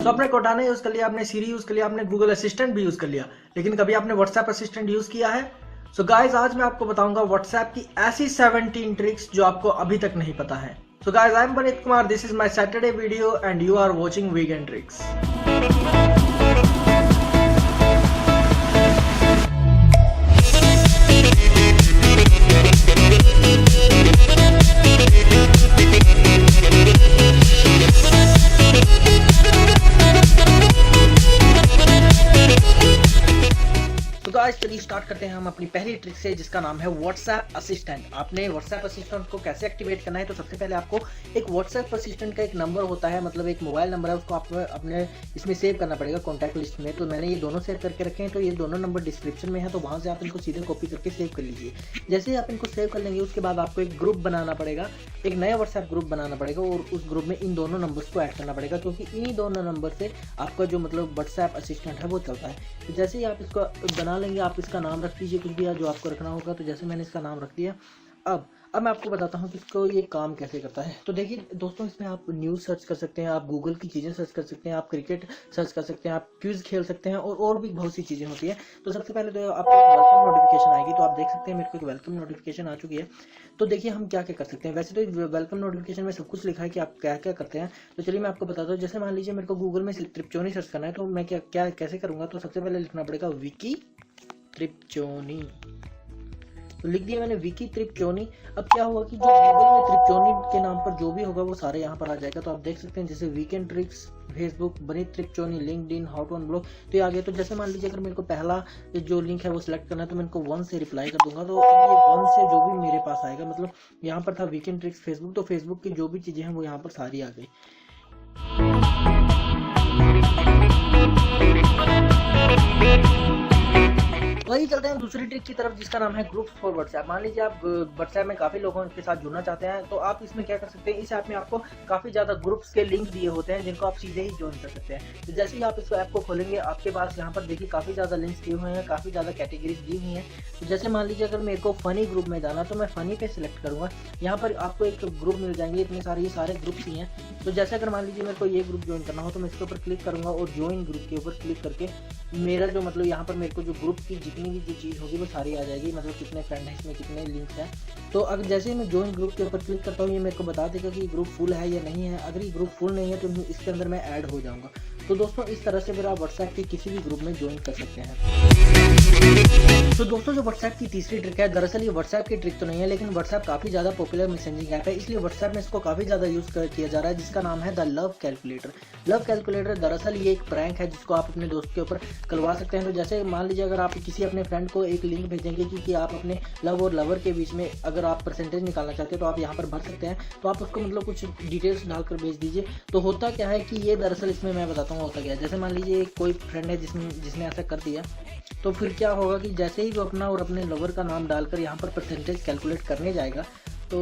सो आपने कोटाना यूज कर लिया, आपने सीरी यूज कर लिया, आपने गूगल असिस्टेंट भी यूज कर लिया, लेकिन कभी आपने व्हाट्सएप असिस्टेंट यूज किया है? सो गाइज आज मैं आपको बताऊंगा व्हाट्सएप की ऐसी 17 ट्रिक्स जो आपको अभी तक नहीं पता है। So guys I am Puneet Kumar, this is my Saturday video and you are watching weekend tricks. चलिए स्टार्ट करते हैं हम अपनी पहली ट्रिक से, जिसका नाम है व्हाट्सएप असिस्टेंट। आपने व्हाट्सएप असिस्टेंट को कैसे एक्टिवेट करना है? तो सबसे पहले आपको एक व्हाट्सएप असिस्टेंट का एक नंबर होता है, मतलब एक मोबाइल नंबर है, उसको आपको अपने इसमें सेव करना पड़ेगा कॉन्टैक्ट लिस्ट में। तो मैंने ये दोनों सेव करके रखे हैं, तो ये दोनों नंबर डिस्क्रिप्शन में है, तो वहाँ से आप इनको सीधे कॉपी करके सेव कर लीजिए। जैसे ही आप इनको सेव कर लेंगे उसके बाद आपको एक ग्रुप बनाना पड़ेगा, एक नया व्हाट्सएप ग्रुप बनाना पड़ेगा और उस ग्रुप में इन दोनों नंबर्स को ऐड करना पड़ेगा, क्योंकि इन्हीं दोनों नंबर से आपका जो मतलब व्हाट्सएप असिस्टेंट है वो चलता है। तो जैसे ही आप इसको बना लेंगे, आप इसका नाम रख दीजिए कुछ भी जो आपको रखना होगा। तो जैसे मैंने इसका नाम रख दिया, अब मैं आपको बताता हूँ कि इसको ये काम कैसे करता है। तो देखिए दोस्तों, इसमें आप न्यूज़ सर्च कर सकते हैं, आप गूगल की चीज़ें सर्च कर सकते हैं, आप क्रिकेट सर्च कर सकते हैं, आप क्विज खेल सकते हैं और भी बहुत सी चीज़ें होती हैं। तो सबसे पहले तो आपको वेलकम नोटिफिकेशन आएगी, तो आप देख सकते हैं मेरे को एक वेलकम नोटिफिकेशन आ चुकी है। तो देखिए हम क्या क्या कर सकते हैं। वैसे तो वेलकम नोटिफिकेशन में सब कुछ लिखा है कि आप क्या क्या करते हैं, तो चलिए मैं आपको बताता हूँ। जैसे मान लीजिए मेरे को गूगल में त्रिपचोनी सर्च करना है, तो मैं क्या कैसे करूँगा? तो सबसे पहले लिखना पड़ेगा विकी त्रिपचोनी। तो लिख दिया मैंने विकी त्रिपचोनी। अब क्या होगा कि जो गूगल में त्रिपचोनी के नाम पर जो भी होगा वो सारे यहाँ पर आ जाएगा। तो आप देख सकते हैं जैसे वीकेंड ट्रिक्स, फेसबुक, बनीत त्रिपचोनी, लिंक्डइन, हाउ टू अनब्लॉक, तो ये आ गया। तो जैसे मान लीजिए अगर मेरे को पहला जो लिंक है वो सिलेक्ट करना है, तो मैं इनको 1 से रिप्लाई कर दूंगा। तो ये 1 से जो भी मेरे पास आएगा, मतलब यहाँ पर था वीकेंड ट्रिक्स फेसबुक, तो फेसबुक की जो भी चीजें हैं वो यहाँ पर सारी आ गई। वही चलते हैं दूसरी ट्रिक की तरफ, जिसका नाम है ग्रुप्स फॉर व्हाट्सएप। मान लीजिए आप व्हाट्सएप में काफी लोगों के साथ जुड़ना चाहते हैं, तो आप इसमें क्या कर सकते हैं, इस ऐप में आपको काफी ज्यादा ग्रुप्स के लिंक दिए होते हैं जिनको आप सीधे ही ज्वाइन कर सकते हैं। तो जैसे ही आप इस ऐप को खोलेंगे, आपके पास यहाँ पर देखिए काफी ज्यादा लिंक्स दिए हुए हैं, काफी ज्यादा कैटेगरीज दी हुई हैं। तो जैसे मान लीजिए अगर मेरे को फनी ग्रुप में जाना, तो मैं फनी पे सिलेक्ट करूंगा। यहाँ पर आपको एक ग्रुप मिल जाएंगे, इतने सारे ये सारे ग्रुप्स ही हैं। तो जैसे अगर मान लीजिए मेरे को ये ग्रुप ज्वाइन करना हो, तो मैं इसके ऊपर क्लिक करूंगा और ज्वाइन ग्रुप के ऊपर क्लिक करके मेरा जो मतलब यहाँ पर मेरे को जो ग्रुप की जितनी भी जो चीज़ होगी वो सारी आ जाएगी, मतलब कितने फ्रेंड हैं इसमें, कितने लिंक्स हैं। तो अगर जैसे ही मैं ज्वाइन ग्रुप के ऊपर क्लिक करता हूँ, ये मेरे को बता देगा कि ग्रुप फुल है या नहीं है। अगर ये ग्रुप फुल नहीं है तो इसके अंदर मैं ऐड हो जाऊँगा। तो दोस्तों इस तरह से फिर आप व्हाट्सएप के किसी भी ग्रुप में ज्वाइन कर सकते हैं। तो दोस्तों जो व्हाट्सएप की तीसरी ट्रिक है, दरअसल ये व्हाट्सएप की ट्रिक तो नहीं है, लेकिन व्हाट्सएप काफी ज्यादा पॉपुलर मैसेजिंग ऐप है, इसलिए व्हाट्सएप में इसको काफी ज्यादा यूज किया जा रहा है, जिसका नाम है the love calculator. Love calculator दरअसल ये एक प्रैंक है जिसको आप अपने दोस्त के ऊपर करवा सकते हैं। तो जैसे मान लीजिए अगर आप किसी अपने फ्रेंड को एक लिंक भेजेंगे कि आप अपने लव और लवर के बीच में अगर आप परसेंटेज निकालना चाहते हैं, तो आप यहाँ पर भर सकते हैं। तो आप उसको मतलब कुछ डिटेल्स डालकर भेज दीजिए। तो होता क्या है कि ये दरअसल इसमें मैं बताता हूँ होता क्या है। जैसे मान लीजिए कोई फ्रेंड है जिसने ऐसा कर दिया, तो फिर क्या होगा कि जैसे ही वो अपना और अपने लवर का नाम डालकर यहाँ पर परसेंटेज कैलकुलेट करने जाएगा, तो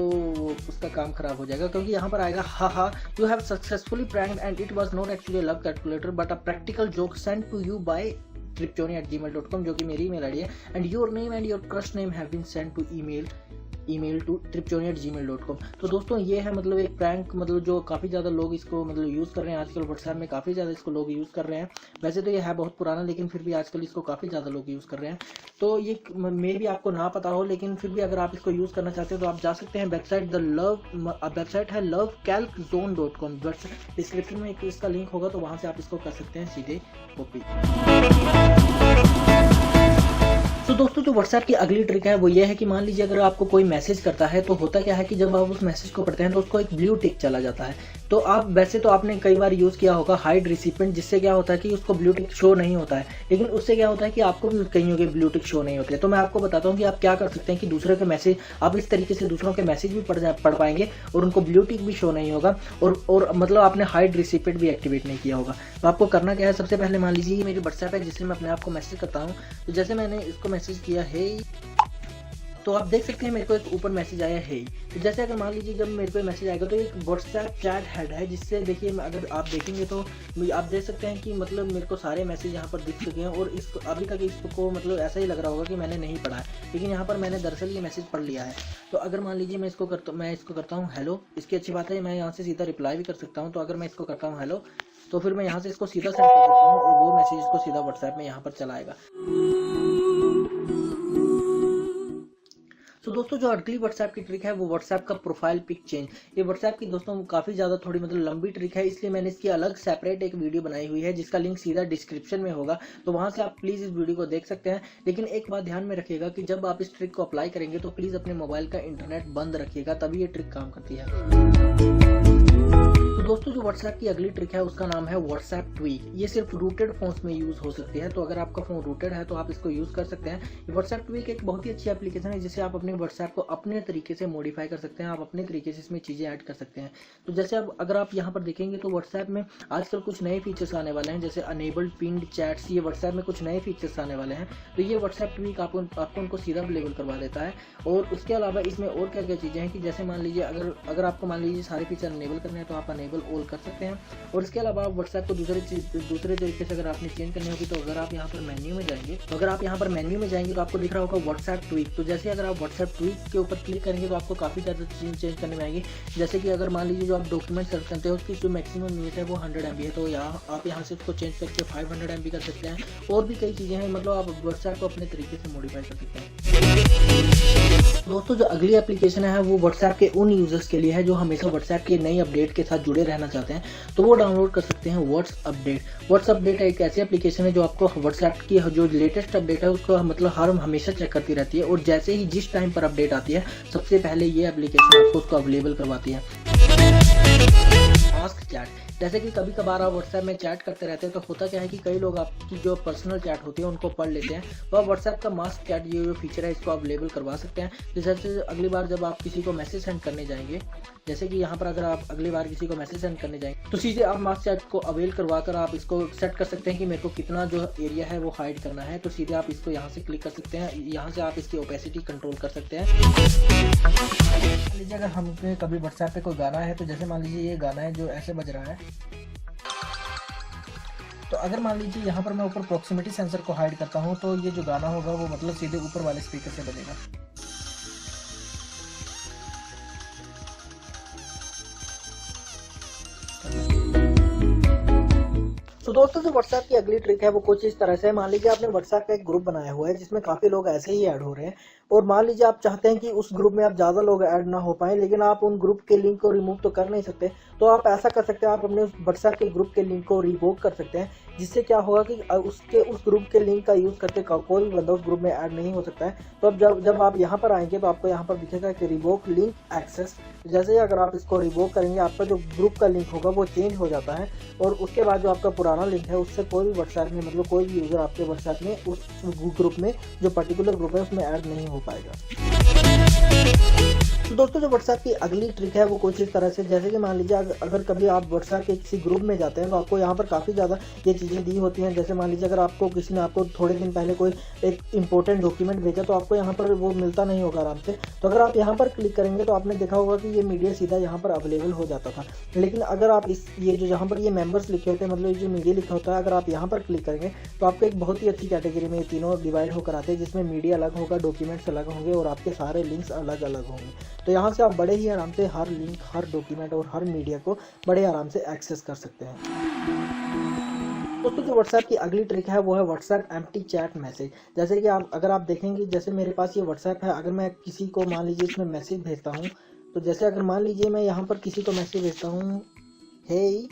उसका काम खराब हो जाएगा, क्योंकि यहाँ पर आएगा हा you have successfully pranked and it was not actually love calculator but a practical joke sent to you by tripchoni@gmail.com, जो कि मेरी ईमेल आईडी है, and your name and your crush name have been sent to email to tripchoni@gmail.com। तो दोस्तों ये है मतलब एक प्रैंक, मतलब जो काफ़ी ज़्यादा लोग इसको मतलब यूज़ कर रहे हैं आजकल। व्हाट्सएप में काफ़ी ज़्यादा इसको लोग यूज़ कर रहे हैं। वैसे तो ये है बहुत पुराना, लेकिन फिर भी आजकल इसको काफ़ी ज़्यादा लोग यूज़ कर रहे हैं। तो ये मे भी आपको ना पता हो, लेकिन फिर भी अगर आप इसको यूज़ करना चाहते हैं तो आप जा सकते हैं वेबसाइट वेबसाइट है lovecalczone.com। डिस्क्रिप्शन में इसका लिंक होगा, तो वहाँ से आप इसको कर सकते हैं सीधे कॉपी। तो दोस्तों जो व्हाट्सएप की अगली ट्रिक है वो ये है कि मान लीजिए अगर आपको कोई मैसेज करता है, तो होता क्या है कि जब आप उस मैसेज को पढ़ते हैं तो उसको एक ब्लू टिक चला जाता है। तो आप वैसे तो आपने कई बार यूज़ किया होगा हाइड रिसिपेंट, जिससे क्या होता है कि उसको ब्लू टिक शो नहीं होता है, लेकिन उससे क्या होता है कि आपको भी कहीं के ब्लू टिक शो नहीं होते। तो मैं आपको बताता हूँ कि आप क्या कर सकते हैं कि दूसरे के मैसेज, आप इस तरीके से दूसरों के मैसेज भी पढ़ पाएंगे और उनको ब्लू टिक भी शो नहीं होगा, और मतलब आपने हाइड रिसिपेंट भी एक्टिवेट नहीं किया होगा। तो आपको करना क्या है, सबसे पहले मान लीजिए ये मेरी व्हाट्सएप है जिससे मैं अपने आप को मैसेज करता हूँ। तो जैसे मैंने इसको मैसेज किया है, तो आप देख सकते हैं मेरे को एक ऊपर मैसेज आया है। तो जैसे अगर मान लीजिए जब मेरे को मैसेज आएगा, तो एक व्हाट्सएप चैट हेड है, जिससे देखिए अगर आप देखेंगे तो आप देख सकते हैं कि मतलब मेरे को सारे मैसेज यहाँ पर दिख चुके हैं, और इसको अभी तक इसको मतलब ऐसा ही लग रहा होगा कि मैंने नहीं पढ़ा है, लेकिन यहाँ पर मैंने दरअसल ये मैसेज पढ़ लिया है। तो अगर मान लीजिए मैं इसको करता हूँ हेलो, इसकी अच्छी बात है मैं यहाँ से सीधा रिप्लाई भी कर सकता हूँ। तो अगर मैं इसको करता हूँ हेलो, तो फिर मैं यहाँ से इसको सीधा सेंड कर सकता हूँ और वो मैसेज इसको सीधा व्हाट्सएप में यहाँ पर चला आएगा। तो दोस्तों जो अगली व्हाट्सएप की ट्रिक है वो व्हाट्सएप का प्रोफाइल पिक चेंज। ये व्हाट्सएप की दोस्तों काफ़ी ज़्यादा थोड़ी मतलब लंबी ट्रिक है, इसलिए मैंने इसकी अलग सेपरेट एक वीडियो बनाई हुई है जिसका लिंक सीधा डिस्क्रिप्शन में होगा, तो वहां से आप प्लीज़ इस वीडियो को देख सकते हैं। लेकिन एक बात ध्यान में रखिएगा कि जब आप इस ट्रिक को अप्लाई करेंगे तो प्लीज़ अपने मोबाइल का इंटरनेट बंद रखिएगा, तभी ये ट्रिक काम करती है। तो दोस्तों जो व्हाट्सएप की अगली ट्रिक है उसका नाम है व्हाट्सएप ट्वीक। ये सिर्फ रूटेड फोन्स में यूज हो सकती है, तो अगर आपका फोन रूटेड है तो आप इसको यूज कर सकते हैं। व्हाट्सएप ट्वीक एक बहुत ही अच्छी एप्लीकेशन है जिससे आप अपने व्हाट्सएप को अपने तरीके से मॉडिफाई कर सकते हैं, आप अपने तरीके से इसमें चीजें ऐड कर सकते हैं। तो जैसे अब अगर आप यहाँ पर देखेंगे तो व्हाट्सएप में आजकल कुछ नए फीचर्स आने वाले हैं, जैसे अनेबल्ड पिन्ड चैट्स, ये व्हाट्सएप में कुछ नए फीचर्स आने वाले हैं। तो ये व्हाट्सएप ट्वीक आपको उनको सीधा अवेलेबल करवा देता है। और उसके अलावा इसमें और क्या क्या चीजें हैं कि जैसे मान लीजिए अगर आपको मान लीजिए सारे फीचर अनेबल करने हैं तो आप अनेबल ऑल कर सकते हैं। और इसके अलावा आप व्हाट्सएप को दूसरे तरीके से अगर आपने चेंज करनी होगी तो अगर आप यहाँ पर मेन्यू में जाएंगे तो आपको दिख रहा होगा व्हाट्सएप ट्वीक। तो जैसे अगर आप व्हाट्सएप ट्वीक के ऊपर क्लिक करेंगे तो आपको काफ़ी ज़्यादा चीज़ें चेंज करने में आएंगी। जैसे कि अगर मान लीजिए जो आप डॉक्यूमेंट सर्च करते हो उसकी जो मैक्सिमम यूज है वो 100 MB है, तो आप यहाँ से उसको चेंज करके 500 MB कर सकते हैं। और भी कई चीज़ें हैं, मतलब आप व्हाट्सएप को अपने तरीके से मॉडिफाई कर सकते हैं। दोस्तों जो अगली एप्लीकेशन है वो व्हाट्सएप के उन यूजर्स के लिए है जो हमेशा व्हाट्सएप के नई अपडेट के साथ जुड़े रहना चाहते हैं, तो वो डाउनलोड कर सकते हैं व्हाट्स अपडेट एक ऐसी एप्लीकेशन है जो आपको व्हाट्सएप की जो लेटेस्ट अपडेट है उसको मतलब हमेशा चेक करती रहती है, और जैसे ही जिस टाइम पर अपडेट आती है सबसे पहले ये एप्लीकेशन आपको उसको अवेलेबल करवाती है। आस्क चैट, जैसे कि कभी कभार आप व्हाट्सएप में चैट करते रहते हैं तो होता क्या है कि कई लोग आपकी जो पर्सनल चैट होती है उनको पढ़ लेते हैं, तो आप व्हाट्सएप का मास्क चैट ये जो फीचर है इसको अवेलेबल करवा सकते हैं। जैसे अगली बार जब आप किसी को मैसेज सेंड करने जाएंगे, जैसे कि यहाँ पर अगर आप अगली बार किसी को मैसेज सेंड करने जाएंगे तो सीधे आप मास्क चैट को अवेल करवा कर आप इसको सेट कर सकते हैं कि मेरे को कितना जो एरिया है वो हाइड करना है, तो सीधे आप इसको यहाँ से क्लिक कर सकते हैं। यहाँ से आप इसकी ओपेसिटी कंट्रोल कर सकते हैं। मान लीजिए अगर हम पे कभी व्हाट्सएप पे कोई गाना है, तो जैसे मान लीजिए ये गाना है जो ऐसे बज रहा है, तो अगर मान लीजिए यहाँ पर मैं ऊपर प्रॉक्सिमिटी सेंसर को हाइड करता हूँ तो ये जो गाना होगा वो मतलब सीधे ऊपर वाले स्पीकर से बजेगा। तो दोस्तों जो व्हाट्सएप की अगली ट्रिक है वो कुछ इस तरह से है। मान लीजिए आपने व्हाट्सएप का एक ग्रुप बनाया हुआ है जिसमें काफी लोग ऐसे ही ऐड हो रहे हैं, और मान लीजिए आप चाहते हैं कि उस ग्रुप में आप ज्यादा लोग ऐड ना हो पाए, लेकिन आप उन ग्रुप के लिंक को रिमूव तो कर नहीं सकते, तो आप ऐसा कर सकते हैं, आप अपने व्हाट्सएप के ग्रुप के लिंक को रिवोक कर सकते हैं, जिससे क्या होगा कि उस ग्रुप के लिंक का यूज करके कोई भी बंदा उस ग्रुप में ऐड नहीं हो सकता है। तो अब जब आप यहाँ पर आएंगे तो आपको यहाँ पर दिखेगा कि रिवोक लिंक एक्सेस। जैसे ही अगर आप इसको रिवोक करेंगे आपका जो ग्रुप का लिंक होगा वो चेंज हो जाता है, और उसके बाद जो आपका पुराना लिंक है उससे कोई भी व्हाट्सएप में मतलब कोई भी यूजर आपके व्हाट्सएप में उस ग्रुप में जो पर्टिकुलर ग्रुप है उसमें ऐड नहीं हो पाएगा। तो दोस्तों जो व्हाट्सएप की अगली ट्रिक है वो कुछ इस तरह से, जैसे कि मान लीजिए अगर कभी आप व्हाट्सएप के किसी ग्रुप में जाते हैं तो आपको यहाँ पर काफ़ी ज़्यादा ये चीज़ें दी होती हैं। जैसे मान लीजिए अगर आपको किसी ने आपको थोड़े दिन पहले कोई एक इंपॉर्टेंट डॉक्यूमेंट भेजा तो आपको यहाँ पर वो मिलता नहीं होगा आराम से, तो अगर आप यहाँ पर क्लिक करेंगे तो आपने देखा होगा कि ये मीडिया सीधा यहाँ पर अवेलेबल हो जाता था। लेकिन अगर आप ये जो यहाँ पर ये मेंबर्स लिखे होते हैं, मतलब ये जो मीडिया लिखा होता है, अगर आप यहाँ पर क्लिक करेंगे तो आपको एक बहुत ही अच्छी कैटेगरी में ये तीनों डिवाइड होकर आते हैं, जिसमें मीडिया अलग होगा, डॉक्यूमेंट्स अलग होंगे और आपके सारे लिंक्स अलग अलग होंगे। तो यहाँ से आप बड़े ही आराम से हर लिंक, हर डॉक्यूमेंट और हर मीडिया को बड़े आराम से एक्सेस कर सकते हैं। दोस्तों जो व्हाट्सएप की अगली ट्रिक है वो है व्हाट्सएप एम्प्टी चैट मैसेज। जैसे कि अगर आप देखेंगे, जैसे मेरे पास ये व्हाट्सएप है, अगर मैं किसी को मान लीजिए इसमें मैसेज भेजता हूँ, तो जैसे अगर मान लीजिए मैं यहाँ पर किसी को मैसेज भेजता हूँ हे,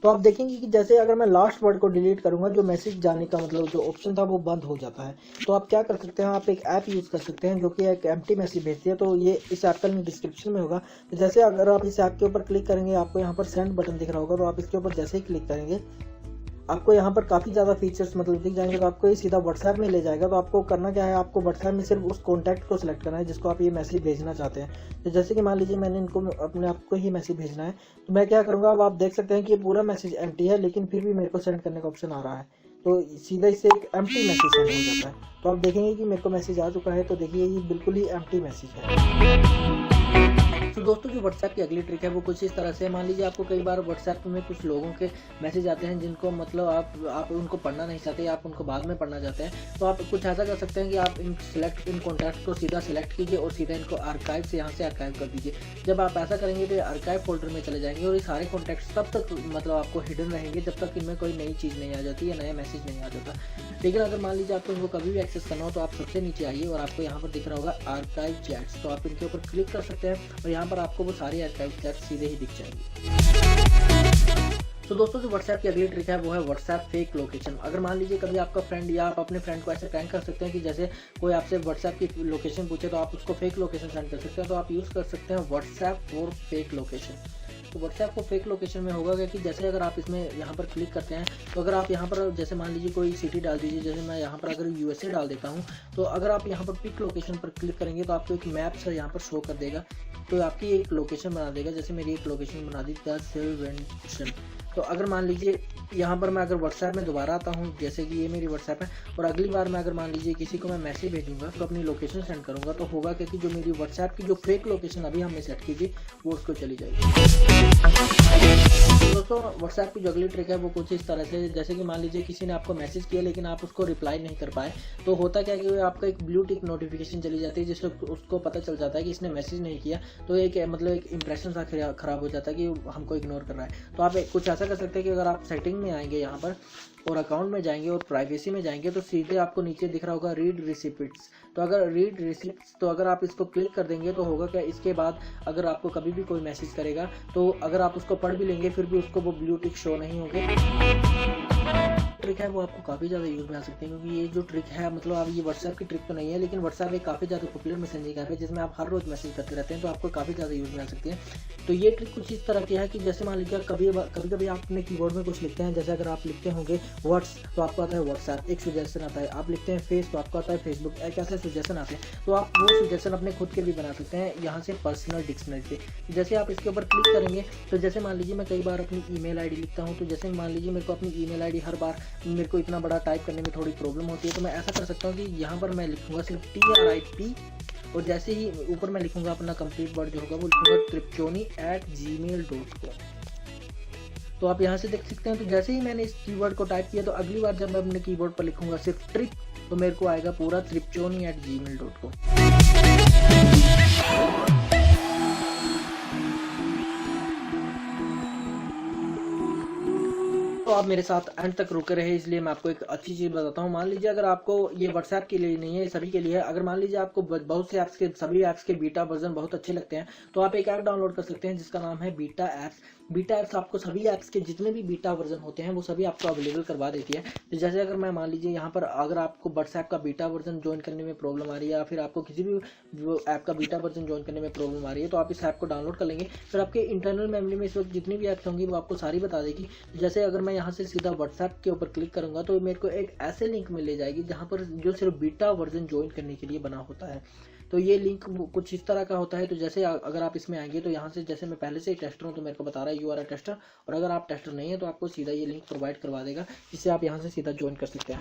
तो आप देखेंगे कि जैसे अगर मैं लास्ट वर्ड को डिलीट करूंगा जो मैसेज जाने का मतलब जो ऑप्शन था वो बंद हो जाता है। तो आप क्या कर सकते हैं, आप एक ऐप यूज़ कर सकते हैं जो कि एक एम्प्टी मैसेज भेजती है, तो ये इस ऐप का लिंक डिस्क्रिप्शन में होगा। तो जैसे अगर आप इस ऐप के ऊपर क्लिक करेंगे आपको यहाँ पर सेंड बटन दिख रहा होगा, तो आप इसके ऊपर जैसे ही क्लिक करेंगे आपको यहाँ पर काफ़ी ज़्यादा फीचर्स मतलब दिख जाएंगे, तो आपको ये सीधा व्हाट्सएप में ले जाएगा। तो आपको करना क्या है, आपको व्हाट्सएप में सिर्फ उस कॉन्टैक्ट को सिलेक्ट करना है जिसको आप ये मैसेज भेजना चाहते हैं। तो जैसे कि मान लीजिए मैंने इनको अपने आप को ही मैसेज भेजना है, तो मैं क्या करूँगा, अब आप देख सकते हैं कि ये पूरा मैसेज एम्प्टी है, लेकिन फिर भी मेरे को सेंड करने का ऑप्शन आ रहा है, तो सीधा इससे एक एम्प्टी मैसेज सेंड हो जाता है। तो आप देखेंगे कि मेरे को मैसेज आ चुका है, तो देखिए ये बिल्कुल ही एम्प्टी मैसेज है। तो दोस्तों जो व्हाट्सएप की अगली ट्रिक है वो कुछ इस तरह से, मान लीजिए आपको कई बार व्हाट्सएप में कुछ लोगों के मैसेज आते हैं जिनको मतलब आप उनको पढ़ना नहीं चाहते, आप उनको बाद में पढ़ना चाहते हैं। तो आप कुछ ऐसा कर सकते हैं कि आप इन कॉन्टैक्ट को सीधा सिलेक्ट कीजिए और सीधा इनको आर्काइव से यहाँ से आर्काइव कर दीजिए। जब आप ऐसा करेंगे तो आर्काइव फोल्डर में चले जाएंगे और ये सारे कॉन्टैक्ट्स तब तक मतलब आपको हिडन रहेंगे जब तक इनमें कोई नई चीज़ नहीं आ जाती या नया मैसेज नहीं आ जाता। लेकिन अगर मान लीजिए आपको इनको कभी भी एक्सेस करना हो तो आप सबसे नीचे आइए और आपको यहाँ पर दिख रहा होगा आर्काइव चैट्स, तो आप इनके ऊपर क्लिक कर सकते हैं और यहाँ पर आपको वो सारी आर्काइव चैट्स सीधे ही दिख जाएंगी। तो दोस्तों जो व्हाट्सएप की अगली ट्रिक है वो है व्हाट्सएप फेक लोकेशन। अगर मान लीजिए कभी आपका फ्रेंड या आप अपने फ्रेंड को ऐसे प्रैंक कर सकते हैं कि जैसे कोई आपसे व्हाट्सएप की लोकेशन पूछे तो आप उसको फेक लोकेशन सेंड कर सकते हैं, तो आप यूज़ कर सकते हैं व्हाट्सएप फॉर फेक लोकेशन। तो व्हाट्सएप को फेक लोकेशन में होगा क्या कि जैसे अगर आप इसमें यहाँ पर क्लिक करते हैं तो अगर आप यहाँ पर जैसे मान लीजिए कोई सिटी डाल दीजिए, जैसे मैं यहाँ पर अगर यूएसए डाल देता हूँ, तो अगर आप यहाँ पर पिक लोकेशन पर क्लिक करेंगे तो आपको एक मैप से यहाँ पर शो कर देगा, तो आपकी एक लोकेशन बना देगा। जैसे मेरी एक लोकेशन बना दी द सिल्वेंशन। तो अगर मान लीजिए यहाँ पर मैं अगर व्हाट्सएप में दोबारा आता हूँ, जैसे कि ये मेरी व्हाट्सएप है, और अगली बार मैं अगर मान लीजिए किसी को मैं मैसेज भेजूंगा तो अपनी लोकेशन सेंड करूँगा तो होगा क्योंकि जो मेरी व्हाट्सएप की जो फेक लोकेशन अभी हमने सेट की थी वो उसको चली जाएगी। दोस्तों व्हाट्सएप की जो अगली ट्रिक है वो कुछ इस तरह से, जैसे कि मान लीजिए किसी ने आपको मैसेज किया लेकिन आप उसको रिप्लाई नहीं कर पाए, तो होता क्या है कि आपका एक ब्लू टिक नोटिफिकेशन चली जाती है जिससे उसको पता चल जाता है कि इसने मैसेज नहीं किया, तो एक मतलब एक इंप्रेशन सा खराब हो जाता है कि हमको इग्नोर कर रहा है। तो आप कुछ ऐसा कर सकते हैं कि अगर आप सेटिंग में आएंगे यहाँ पर और अकाउंट में जाएंगे और प्राइवेसी में जाएंगे तो सीधे आपको नीचे दिख रहा होगा रीड रिसिप्ट्स। तो अगर रीड रिसिप्ट्स, तो अगर आप इसको क्लिक कर देंगे तो होगा क्या, इसके बाद अगर आपको कभी भी कोई मैसेज करेगा तो अगर आप उसको पढ़ भी लेंगे फिर भी उसको वो ब्लू टिक शो नहीं होंगे। ट्रिक है वो आपको काफ़ी ज़्यादा यूज़ में आ सकती है, क्योंकि ये जो ट्रिक है मतलब अब ये व्हाट्सएप की ट्रिक तो नहीं है, लेकिन व्हाट्सएप एक काफ़ी ज़्यादा पॉपुलर मैसेजिंग ऐप है जिसमें आप हर रोज़ मैसेज करते रहते हैं, तो आपको काफ़ी ज़्यादा यूज़ में आ सकती है। तो ये ट्रिक कुछ इस तरह की है कि जैसे मान लीजिए कभी आप अपने कीबोर्ड में कुछ लिखते हैं, जैसे अगर आप लिखते होंगे व्हाट्स तो आपको आता है व्हाट्सएप, एक सजेशन आता है, आप लिखते हैं फेस तो आपको आता है फेसबुक, एक ऐसे सजेशन आते हैं। तो आप वो सजेशन अपने खुद के भी बना सकते हैं यहाँ से पर्सनल डिक्शनरी से। जैसे आप इसके ऊपर क्लिक करेंगे तो जैसे मान लीजिए मैं कई बार अपनी ईमेल आईडी लिखता हूँ, तो जैसे मान लीजिए मेरे को अपनी ईमेल आईडी हर बार मेरे को इतना बड़ा टाइप करने में थोड़ी प्रॉब्लम होती है, तो मैं ऐसा कर सकता हूँ कि यहाँ पर मैं लिखूंगा सिर्फ TRIP और जैसे ही ऊपर मैं लिखूंगा अपना कंप्लीट वर्ड जो होगा वो लिखूंगा tripchoni@gmail.com। तो आप यहाँ से देख सकते हैं। तो जैसे ही मैंने इस कीवर्ड को टाइप किया तो अगली बार जब मैं अपने कीबोर्ड पर लिखूंगा सिर्फ ट्रिप तो मेरे को आएगा पूरा tripchoni@gmail.com। तो आप मेरे साथ अंत तक रुके रहे, इसलिए मैं आपको एक अच्छी चीज़ बताता हूँ। मान लीजिए अगर आपको ये व्हाट्सएप के लिए नहीं है, सभी के लिए है। अगर मान लीजिए आपको बहुत से ऐप्स के सभी ऐप्स के बीटा वर्जन बहुत अच्छे लगते हैं तो आप एक ऐप डाउनलोड कर सकते हैं जिसका नाम है बीटा ऐप्स। बीटा ऐप्स आपको सभी ऐप्स के जितने भी बीटा वर्जन होते हैं वो सभी आपको अवेलेबल करवा देती है। तो जैसे अगर मैं मान लीजिए यहाँ पर अगर आपको व्हाट्सएप का बीटा वर्जन ज्वाइन करने में प्रॉब्लम आ रही है या फिर आपको किसी भी ऐप का बीटा वर्जन ज्वाइन करने में प्रॉब्लम आ रही है तो आप इस ऐप को डाउनलोड कर लेंगे। फिर आपके इंटरनल मेमोरी में इस वक्त जितनी भी ऐप्स होंगी वो आपको सारी बता देगी। जैसे अगर मैं यहाँ से सीधा व्हाट्सएप के ऊपर क्लिक करूंगा तो मेरे को एक ऐसे लिंक में ले जाएगी जहाँ पर जो सिर्फ बीटा वर्जन ज्वाइन करने के लिए बना होता है। तो ये लिंक कुछ इस तरह का होता है। तो जैसे अगर आप इसमें आएंगे तो यहाँ से जैसे मैं पहले से ही टेस्टर हूँ तो मेरे को बता रहा है यू आर अ टेस्टर, और अगर आप टेस्टर नहीं है तो आपको सीधा ये लिंक प्रोवाइड करवा देगा जिससे आप यहाँ से सीधा ज्वाइन कर सकते हैं।